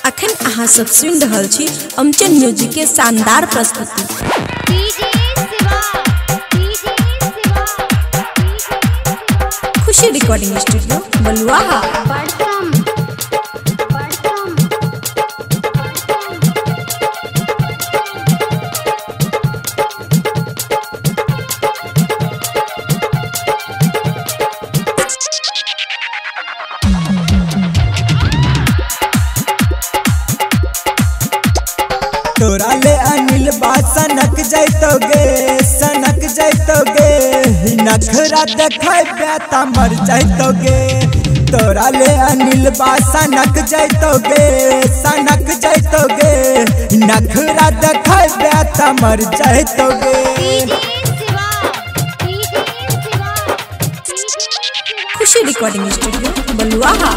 अखन अहाँ सब सुन रहल छी अमचन म्यूजिक के शानदार प्रस्तुति। खुशी रिकॉर्डिंग स्टूडियो बलुआहा। तोरा ले अनिल बा सनक जैतोगे नखरा देखेबे त मर जैतोगे। तोरा ले अनिल बा सनक जैतोगे नखरा देखेबे त मर जैतोगे। खुशी रिकॉर्डिंग स्टूडियो बलुआहा।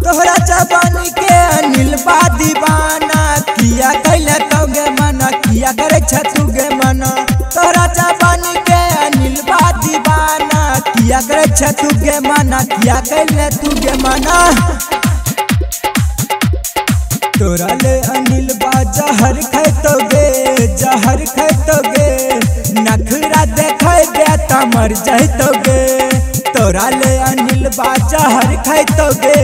तोहरा जवानी के अनिल बा दीवाना किया कैले तोगे मना किया करे छतुगे मना। तोहरा जवानी के अनिल बा दीवाना किया करे छतुगे मना किया कैले तुगे मना। तोरा ले अनिल बा जहर खैतोगे नखरा देखेबे त मर जैतोगे। तोरा ले अनिल बा जहर खैतोगे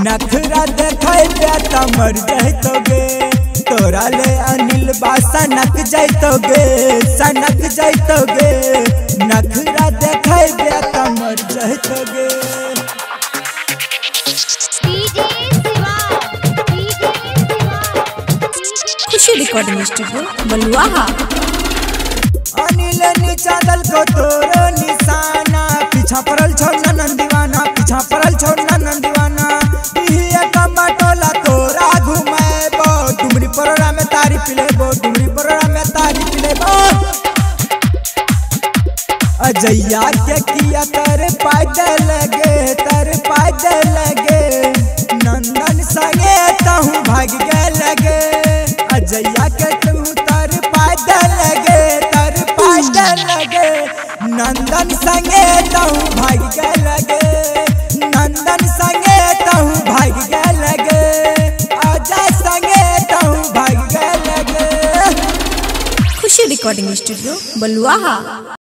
नखरा देखेबे त मर जैतोगे। तोरा ले अनिल बा सनक जैतोगे नखरा देखेबे त मर जैतोगे। खुशी रिकॉर्डिंग स्टूडियो बलुआहा। अनिल नीचा दल को तोरो निशाना पीछा पड़ल छौ ननन दीवाना पीछा पड़ल छौ ननन दीवाना। बिहिया कमटोला तोरा घुमाएबो डुमरी परोरा में तारी पिलेबो अजैया के किया तर पैदल लगे नंदन संगे तहु भाग लगे। अजैया के तू तर पैदल लगे नंदन संगे तहु भाग लगे अजय संगे तहु भाग लगे। खुशी रिकॉर्डिंग स्टूडियो बलुआहा।